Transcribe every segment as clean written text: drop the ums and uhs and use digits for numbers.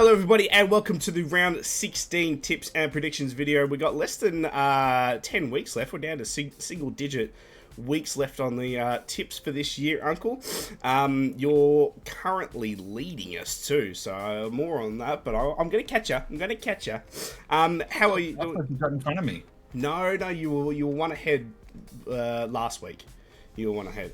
Hello everybody and welcome to the round 16 tips and predictions video. We got less than 10 weeks left. We're down to single digit weeks left on the tips for this year, Uncle. You're currently leading us too, so more on that, but I'm going to catch you. How are you? I thought you got in front of me. No, you were one ahead last week. You were one ahead.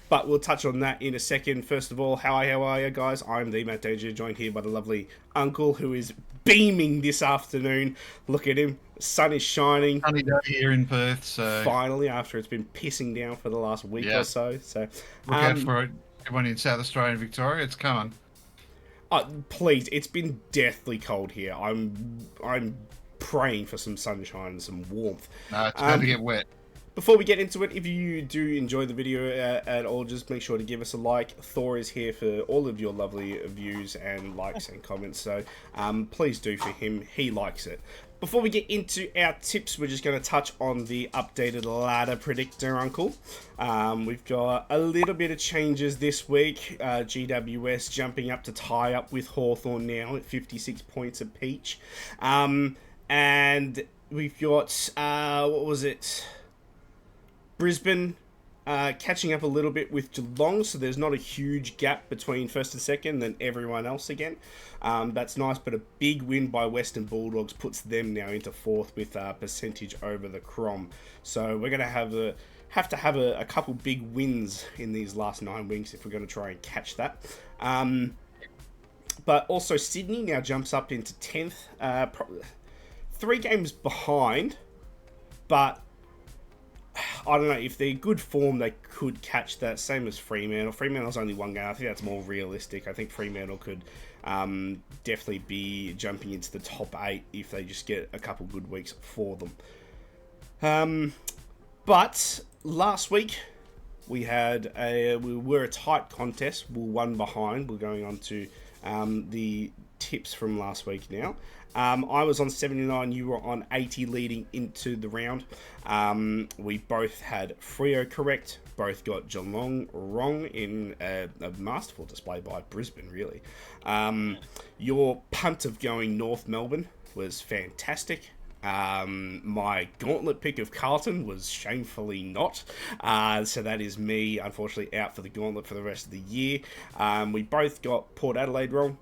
But we'll touch on that in a second. First of all, how are you guys? I'm the Matt Danger, joined here by the lovely Uncle, who is beaming this afternoon. Look at him. The sun is shining. Sunny day here in Perth, so... Finally, after it's been pissing down for the last week or so. So look out for it. Everyone in South Australia and Victoria, it's coming. Please, it's been deathly cold here. I'm praying for some sunshine and some warmth. No, it's going to get wet. Before we get into it, if you do enjoy the video at all, just make sure to give us a like. Thor is here for all of your lovely views and likes and comments, so please do for him. He likes it. Before we get into our tips, we're just going to touch on the updated ladder predictor, Uncle. We've got a little bit of changes this week. GWS jumping up to tie up with Hawthorn now at 56 points apiece. And we've got, what was it? Brisbane catching up a little bit with Geelong, so there's not a huge gap between first and second than everyone else again. That's nice, but a big win by Western Bulldogs puts them now into fourth with a percentage over the Crom. So we're going to have to have a couple big wins in these last 9 weeks if we're going to try and catch that. But also Sydney now jumps up into 10th, 3 games behind, but I don't know, if they're good form, they could catch that, same as Fremantle. Fremantle's only 1 game. I think that's more realistic. I think Fremantle could definitely be jumping into the top 8 if they just get a couple good weeks for them. But last week we were a tight contest. We were 1 behind. We're going on to the tips from last week now. I was on 79, you were on 80 leading into the round. We both had Freo correct, both got Geelong wrong in a masterful display by Brisbane, really. Your punt of going North Melbourne was fantastic. My gauntlet pick of Carlton was shamefully not. So that is me, unfortunately, out for the gauntlet for the rest of the year. We both got Port Adelaide wrong.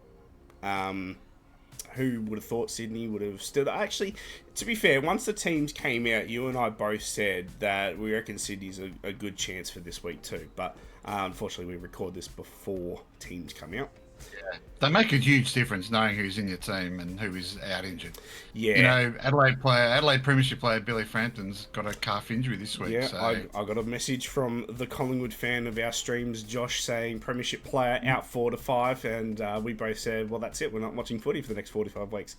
Who would have thought Sydney would have stood? Actually, to be fair, once the teams came out, you and I both said that we reckon Sydney's a good chance for this week too. But unfortunately, we record this before teams come out. Yeah, they make a huge difference knowing who's in your team and who is out injured. Yeah, you know, Adelaide Premiership player Billy Frampton's got a calf injury this week. Yeah, so. I got a message from the Collingwood fan of our streams, Josh, saying Premiership player out 4 to 5, and we both said, well, that's it. We're not watching footy for the next 45 weeks.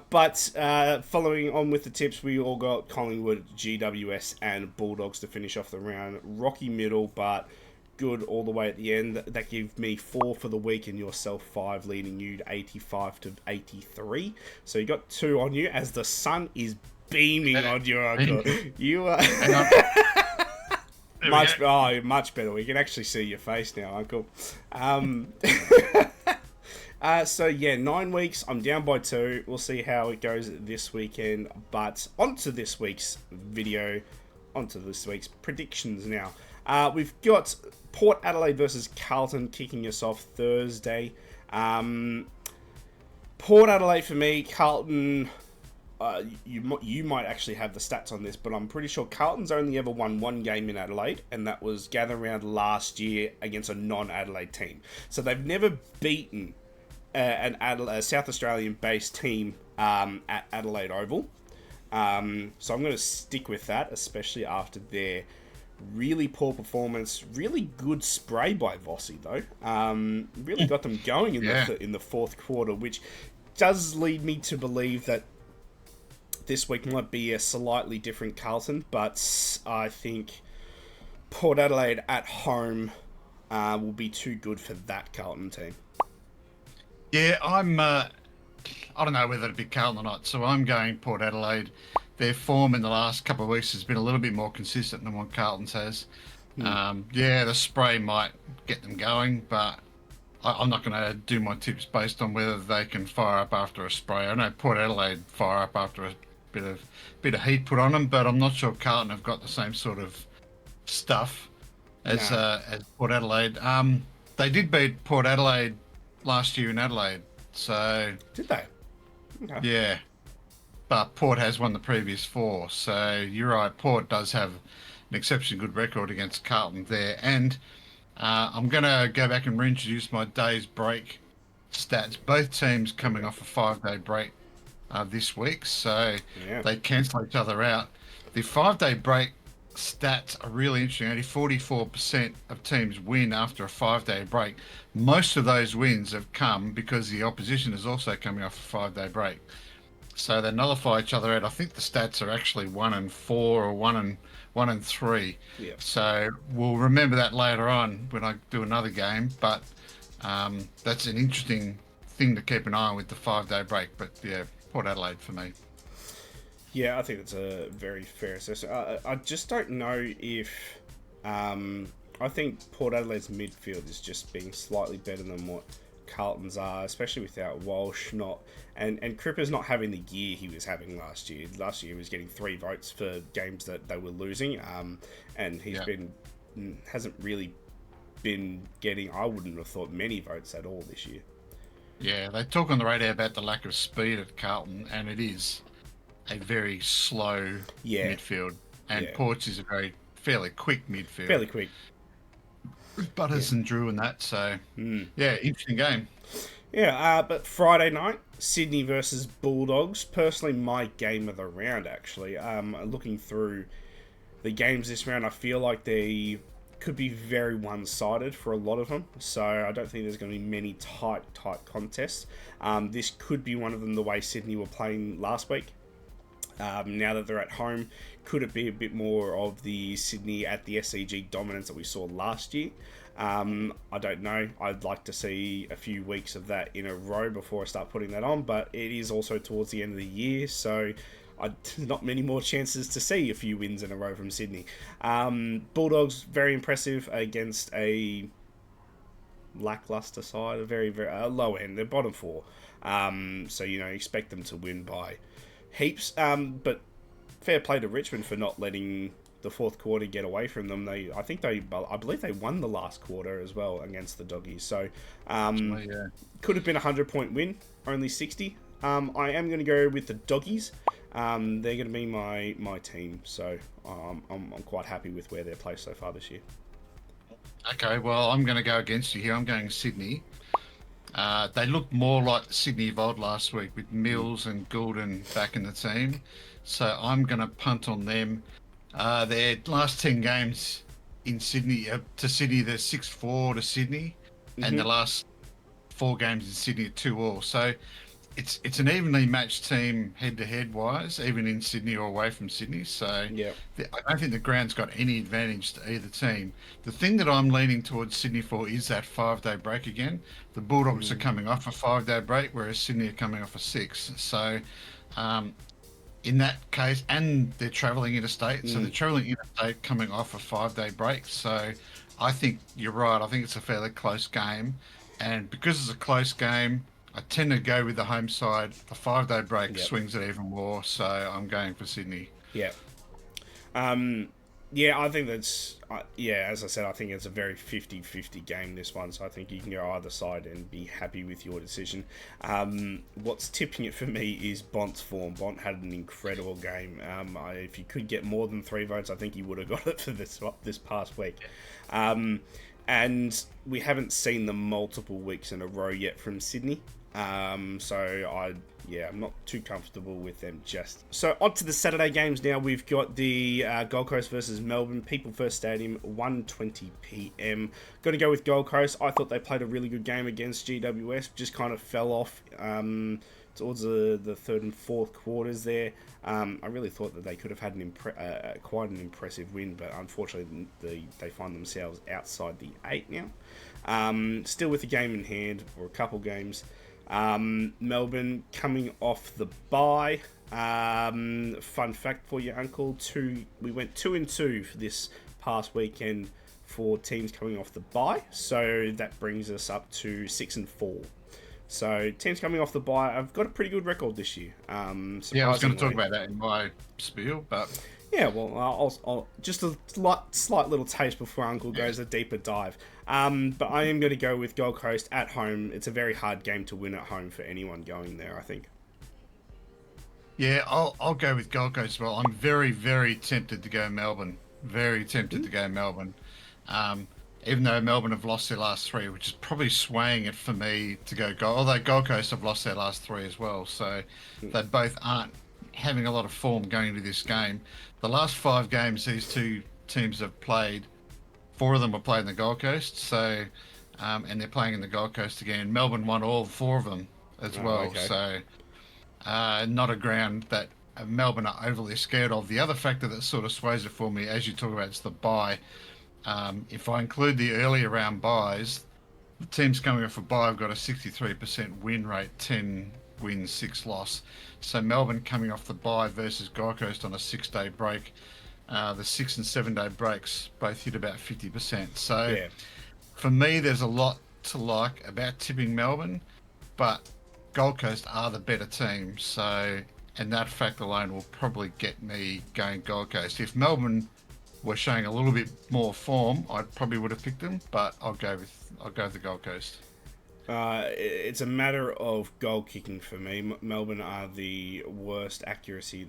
But following on with the tips, we all got Collingwood, GWS, and Bulldogs to finish off the round. Rocky middle, but good all the way at the end. That gave me 4 for the week and yourself 5, leading you to 85 to 83. So you got 2 on you as the sun is beaming on you, Uncle. You are much better. We can actually see your face now, Uncle. So yeah, 9 weeks. I'm down by 2. We'll see how it goes this weekend. But onto this week's video, onto this week's predictions now. We've got Port Adelaide versus Carlton kicking us off Thursday. Port Adelaide for me, Carlton, you might actually have the stats on this, but I'm pretty sure Carlton's only ever won 1 game in Adelaide, and that was Gather Round last year against a non-Adelaide team. So they've never beaten a South Australian-based team at Adelaide Oval. So I'm going to stick with that, especially after their really poor performance. Really good spray by Vossi though. Really got them going in the fourth quarter, which does lead me to believe that this week might be a slightly different Carlton, but I think Port Adelaide at home will be too good for that Carlton team. Yeah, I don't know whether it'd be Carlton or not, so I'm going Port Adelaide. Their form in the last couple of weeks has been a little bit more consistent than what Carlton's has. Yeah, the spray might get them going, but I'm not going to do my tips based on whether they can fire up after a spray. I know Port Adelaide fire up after a bit of bit of heat put on them, but I'm not sure Carlton have got the same sort of stuff No. as Port Adelaide. They did beat Port Adelaide last year in Adelaide, so Did they? Okay. yeah. But Port has won the previous four, so you're right. Port does have an exceptionally good record against Carlton there, and I'm going to go back and reintroduce my day's break stats. Both teams coming off a 5-day break this week, so Yeah. they cancel each other out. The 5-day break stats are really interesting. Only 44% of teams win after a 5-day break. Most of those wins have come because the opposition is also coming off a 5-day break. So they nullify each other out. I think the stats are actually 1-4 or 1-3. Yeah. So we'll remember that later on when I do another game. But that's an interesting thing to keep an eye on with the 5-day break. But yeah, Port Adelaide for me. Yeah, I think that's a very fair assessment. I just don't know if. I think Port Adelaide's midfield is just being slightly better than what Carlton's are, especially without Walsh and Cripper's not having the year he was having last year. Last year he was getting 3 votes for games that they were losing, and he's hasn't really been getting. I wouldn't have thought many votes at all this year. Yeah, they talk on the radio about the lack of speed at Carlton, and it is a very slow midfield. And Ports is a fairly quick midfield. Fairly quick. With Butters and Drew and that, so yeah, interesting game. Yeah, but Friday night, Sydney versus Bulldogs. Personally, my game of the round, actually. Looking through the games this round, I feel like they could be very one-sided for a lot of them. So I don't think there's going to be many tight contests. This could be one of them the way Sydney were playing last week. Now that they're at home, could it be a bit more of the Sydney at the SCG dominance that we saw last year? I don't know. I'd like to see a few weeks of that in a row before I start putting that on, but it is also towards the end of the year, so not many more chances to see a few wins in a row from Sydney. Bulldogs, very impressive against a lackluster side, a very, very low end. They're bottom 4. So, expect them to win by heaps, but fair play to Richmond for not letting the fourth quarter get away from them. I believe they won the last quarter as well against the Doggies. So, could have been a 100-point win, only 60. I am going to go with the Doggies. They're going to be my team, so I'm quite happy with where they're placed so far this year. Okay, well, I'm going to go against you here. I'm going Sydney. They looked more like Sydney of old last week with Mills and Goulden back in the team. So I'm going to punt on them. Their last 10 games in Sydney, they're 6-4 to Sydney. And the last 4 games in Sydney are 2-2. So it's an evenly matched team head-to-head wise, even in Sydney or away from Sydney. So I don't think the ground's got any advantage to either team. The thing that I'm leaning towards Sydney for is that 5-day break again. The Bulldogs are coming off a 5-day break, whereas Sydney are coming off a 6. So in that case, and they're travelling interstate, so they're travelling interstate coming off a 5-day break. So I think you're right. I think it's a fairly close game. And because it's a close game, I tend to go with the home side. A 5-day break swings it even more, so I'm going for Sydney. Yeah. I think that's... as I said, I think it's a very 50-50 game, this one, so I think you can go either side and be happy with your decision. What's tipping it for me is Bont's form. Bont had an incredible game. If you could get more than 3 votes, I think he would have got it for this past week. And we haven't seen them multiple weeks in a row yet from Sydney. I'm not too comfortable with them just. So on to the Saturday games now. We've got the Gold Coast versus Melbourne, People First Stadium, 1:20 p.m. Got to go with Gold Coast. I thought they played a really good game against GWS. Just kind of fell off towards the third and fourth quarters there. I really thought that they could have had quite an impressive win, but unfortunately they find themselves outside the 8 now. Still with the game in hand, or a couple games. Melbourne coming off the bye. Fun fact for you, Uncle. We went 2-2 for this past weekend for teams coming off the bye. So that brings us up to 6-4. So teams coming off the bye have got a pretty good record this year. Yeah, I was going to talk about that in my spiel, but yeah, well, I'll just a slight little taste before Uncle goes a deeper dive. But I am going to go with Gold Coast at home. It's a very hard game to win at home for anyone going there, I think. yeah, I'll go with Gold Coast as well. I'm very, very tempted to go Melbourne. Very tempted to go Melbourne. Even though Melbourne have lost their last three, which is probably swaying it for me to go Gold. Although Gold Coast have lost their last three as well, so they both aren't having a lot of form going into this game. The last 5 games these two teams have played, 4 of them were played in the Gold Coast. So, and they're playing in the Gold Coast again. Melbourne won all 4 of them as well. Okay. So, not a ground that Melbourne are overly scared of. The other factor that sort of sways it for me, as you talk about, is the bye. If I include the earlier round buys, the teams coming off a bye have got a 63% win rate, 10 wins, 6 loss. So Melbourne coming off the bye versus Gold Coast on a 6-day break. The 6 and 7 day breaks both hit about 50%. So Yeah. for me, there's a lot to like about tipping Melbourne, but Gold Coast are the better team. So, and that fact alone will probably get me going Gold Coast. If Melbourne were showing a little bit more form, I probably would have picked them, but I'll go with the Gold Coast. It's a matter of goal kicking for me. Melbourne are the lowest accuracy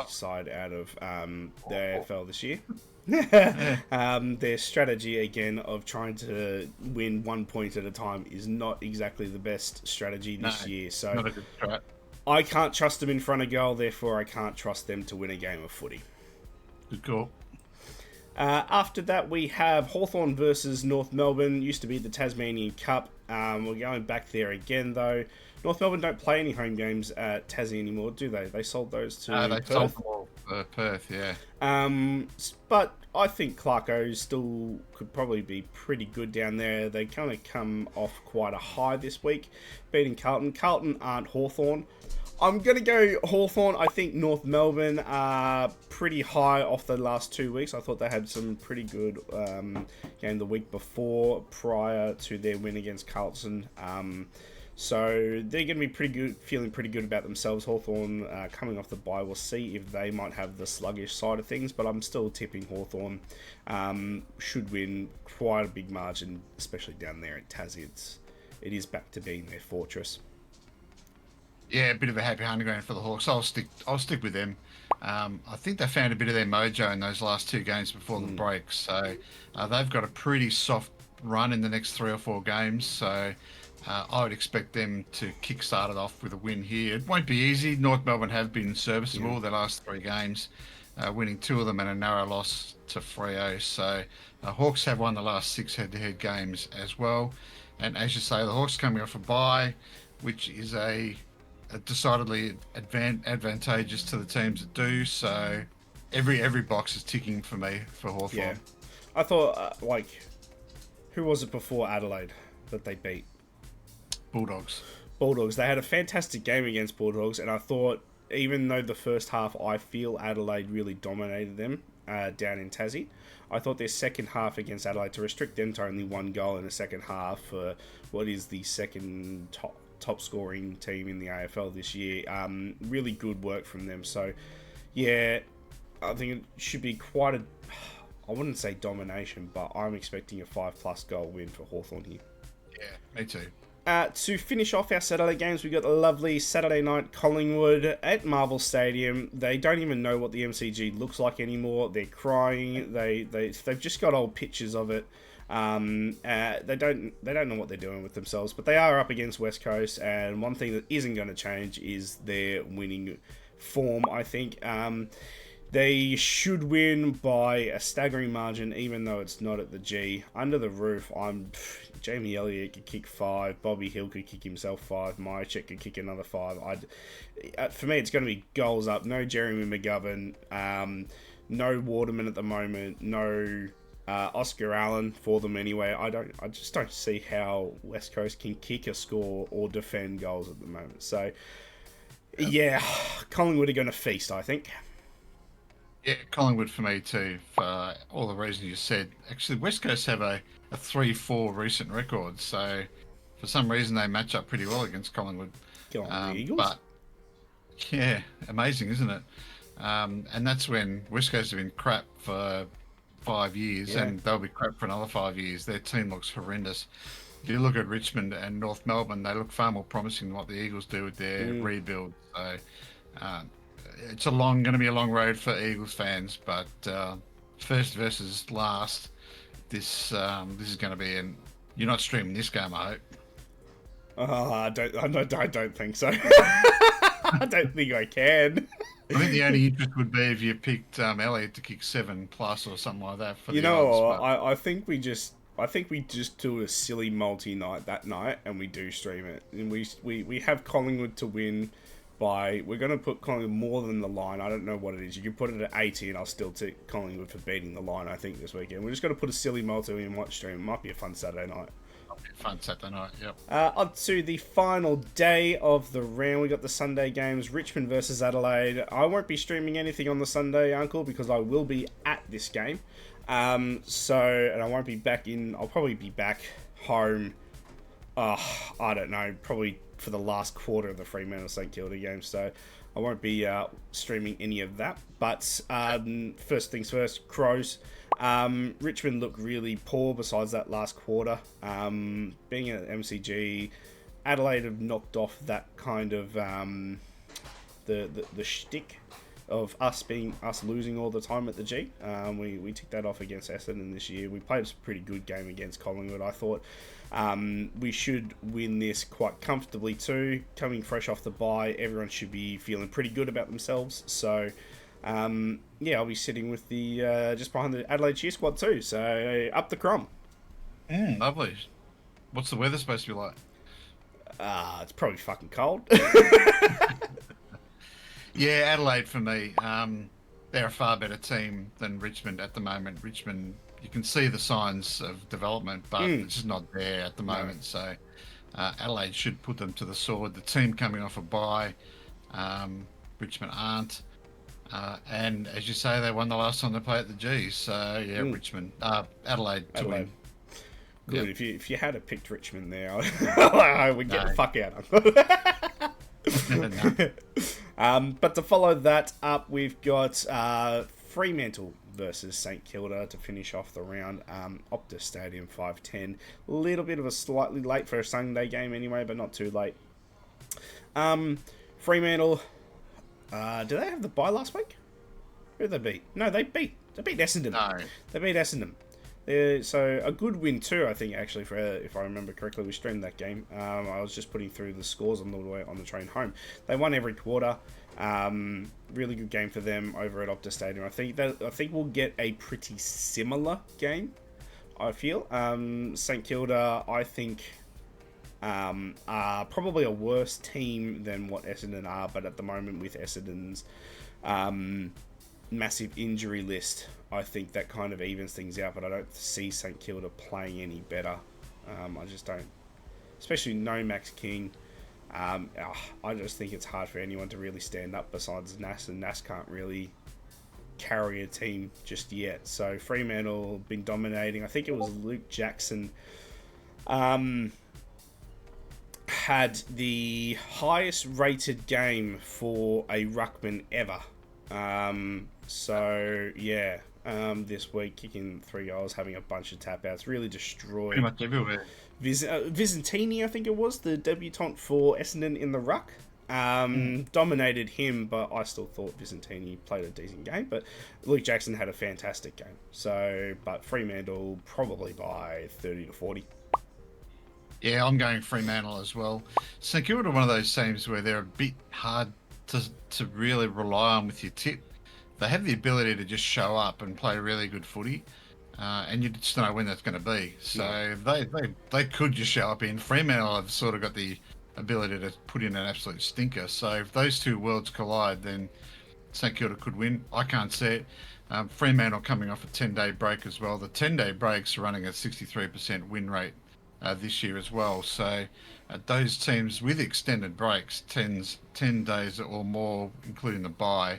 side out of the AFL this year. Their strategy again of trying to win 1 point at a time is not exactly the best strategy this year. So not a good strat. I can't trust them in front of goal, therefore I can't trust them to win a game of footy. Good call. After that, we have Hawthorn versus North Melbourne. Used to be the Tasmanian Cup. We're going back there again, though. North Melbourne don't play any home games at Tassie anymore, do they? They sold those to They Perth. sold them all for Perth, yeah. But I think Clarko still could probably be pretty good down there. They kind of come off quite a high this week, beating Carlton. Carlton aren't Hawthorn. I'm going to go Hawthorn. I think North Melbourne are pretty high off the last 2 weeks. I thought they had some pretty good game the week before, prior to their win against Carlton. So they're going to be pretty good, feeling pretty good about themselves. Hawthorn coming off the bye. We'll see if they might have the sluggish side of things, but I'm still tipping Hawthorn should win quite a big margin, especially down there at Tassie. It is back to being their fortress. Yeah, a bit of a happy hunting ground for the Hawks. I'll stick with them. I think they found a bit of their mojo in those last 2 games before the break. So they've got a pretty soft run in the next 3 or 4 games. So I would expect them to kickstart it off with a win here. It won't be easy. North Melbourne have been serviceable their last 3 games, winning 2 of them and a narrow loss to Freo. So Hawks have won the last 6 head-to-head games as well. And as you say, the Hawks coming off a bye, which is a decidedly advantageous to the teams that do. So every box is ticking for me for Hawthorn. Yeah. I thought, who was it before Adelaide that they beat? Bulldogs. They had a fantastic game against Bulldogs, and I thought, even though the first half, I feel Adelaide really dominated them down in Tassie, I thought their second half against Adelaide, to restrict them to only 1 goal in the second half for what is the second top scoring team in the AFL this year, really good work from them. So yeah, I think it should be quite I wouldn't say domination, but I'm expecting a 5+ goal win for Hawthorn here. Yeah, me too. To finish off our Saturday games, we got the lovely Saturday night Collingwood at Marvel Stadium. They don't even know what the MCG looks like anymore. They're crying. They've just got old pictures of it. They don't know what they're doing with themselves, but they are up against West Coast, and one thing that isn't going to change is their winning form. I think they should win by a staggering margin, even though it's not at the G. Under the roof, Jamie Elliott could kick 5, Bobby Hill could kick himself 5, Myercheck could kick another 5. For me, it's going to be goals up. No Jeremy McGovern, no Waterman at the moment, no Oscar Allen for them anyway. I just don't see how West Coast can kick a score or defend goals at the moment. So, yeah, Collingwood are going to feast, I think. Yeah, Collingwood for me too, for all the reasons you said. Actually, West Coast have a 3-4 recent record, so for some reason they match up pretty well against Collingwood. Get on the Eagles. But yeah, amazing, isn't it? And that's when West Coast have been crap for 5 years, Yeah. and they'll be crap for another 5 years. Their team looks horrendous. If you look at Richmond and North Melbourne, they look far more promising than what the Eagles do with their rebuild. So um, it's going to be a long road for Eagles fans, but first versus last, this is going to be an. You're not streaming this game, I hope. I don't think so. I don't think I can. I think the only interest would be if you picked Elliot to kick 7+ or something like that for You the know, odds. I think we just do a silly multi night that night, and we do stream it. And we have Collingwood to win by. We're going to put Collingwood more than the line. I don't know what it is. You can put it at 80, and I'll still take Collingwood for beating the line. I think this weekend we're just going to put a silly multi in watch stream. It might be a fun Saturday night. Fun Saturday night, yep. On to the final day of the round. We got the Sunday games, Richmond versus Adelaide. I won't be streaming anything on the Sunday, Uncle, because I will be at this game. And I won't be back in. I'll probably be back home. I don't know, probably for the last quarter of the Fremantle St Kilda game. So I won't be streaming any of that. But first things first, Crows. Richmond looked really poor besides that last quarter. Being at MCG, Adelaide have knocked off that kind of the shtick of us losing all the time at the G. We ticked that off against Essendon this year. We played a pretty good game against Collingwood. I thought we should win this quite comfortably too. Coming fresh off the bye, everyone should be feeling pretty good about themselves. So. I'll be sitting with the just behind the Adelaide cheer squad too. So up the Crom. Lovely. What's the weather supposed to be like? It's probably fucking cold. Yeah, Adelaide for me. They're a far better team than Richmond at the moment. Richmond, you can see the signs of development, but it's just not there at the moment. So Adelaide should put them to the sword. The team coming off a bye, Richmond aren't. And as you say, they won the last time they played at the G. So yeah, Richmond, Adelaide to win. Good. Yep. If you had picked Richmond there, I would get the fuck out. But to follow that up, we've got Fremantle versus St Kilda to finish off the round. Optus Stadium 5:10. A little bit of a slightly late for a Sunday game anyway, but not too late. Fremantle. Did they have the bye last week? Who did they beat? No, they beat Essendon. No. They beat Essendon. So a good win too, I think, actually, for if I remember correctly. We streamed that game. I was just putting through the scores on the way on the train home. They won every quarter. Really good game for them over at Optus Stadium. I think we'll get a pretty similar game. I feel St Kilda, I think, are probably a worse team than what Essendon are, but at the moment with Essendon's massive injury list, I think that kind of evens things out, but I don't see St Kilda playing any better. I just don't. Especially no Max King. I just think it's hard for anyone to really stand up besides Nas, and Nas can't really carry a team just yet. So Fremantle been dominating. I think it was Luke Jackson had the highest rated game for a ruckman ever. This week kicking 3 goals, having a bunch of tap outs, really destroyed. Pretty much everywhere. Visentini, I think it was, the debutant for Essendon in the ruck. Dominated him, but I still thought Visentini played a decent game. But Luke Jackson had a fantastic game. But Fremantle probably by 30 to 40. Yeah, I'm going Fremantle as well. St Kilda are one of those teams where they're a bit hard to really rely on with your tip. They have the ability to just show up and play really good footy, and you just don't know when that's going to be. So they could just show up in. Fremantle have sort of got the ability to put in an absolute stinker. So if those two worlds collide, then St Kilda could win. I can't see it. Fremantle coming off a 10-day break as well. The 10-day breaks are running at 63% win rate this year as well. So those teams with extended breaks, 10 days or more, including the bye,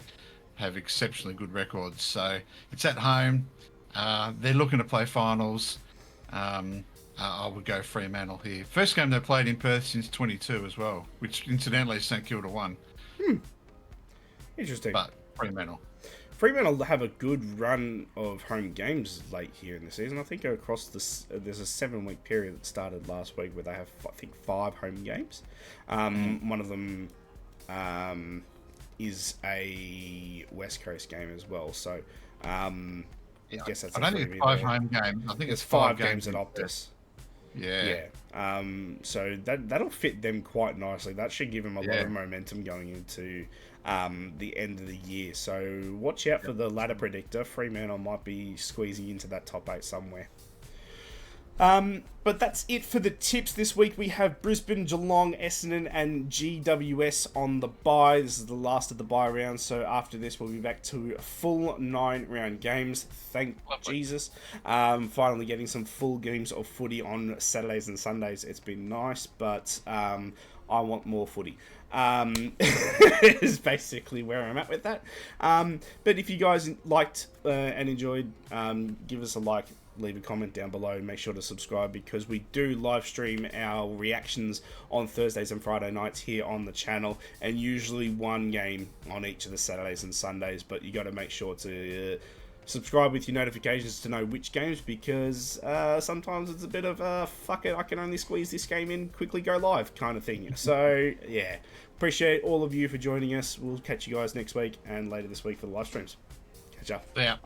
have exceptionally good records. So it's at home. They're looking to play finals. I would go Fremantle here. First game they played in Perth since 22 as well, which incidentally St Kilda won. Interesting. But Fremantle. Fremantle have a good run of home games late here in the season. I think across this, there's a 7-week period that started last week where they have, I think, 5 home games. One of them is a West Coast game as well. So I guess that's. I don't think it's 5 home games. I think it's 5 games at Optus. Yeah. So that'll fit them quite nicely. That should give them a lot of momentum going into the end of the year. So watch out for the ladder predictor. Fremantle might be squeezing into that top 8 somewhere. But that's it for the tips this week. We have Brisbane, Geelong, Essendon, and GWS on the bye. This is the last of the bye round, so after this we'll be back to full 9-round games. Thank Jesus. Finally getting some full games of footy on Saturdays and Sundays. It's been nice, but I want more footy. Is basically where I'm at with that. But if you guys liked and enjoyed, give us a like, leave a comment down below, and make sure to subscribe, because we do live stream our reactions on Thursdays and Friday nights here on the channel, and usually one game on each of the Saturdays and Sundays. But you got to make sure to subscribe with your notifications to know which games, because sometimes it's a bit of fuck it, I can only squeeze this game in, quickly go live kind of thing. So yeah, appreciate all of you for joining us. We'll catch you guys next week and later this week for the live streams. Catch up. Yeah.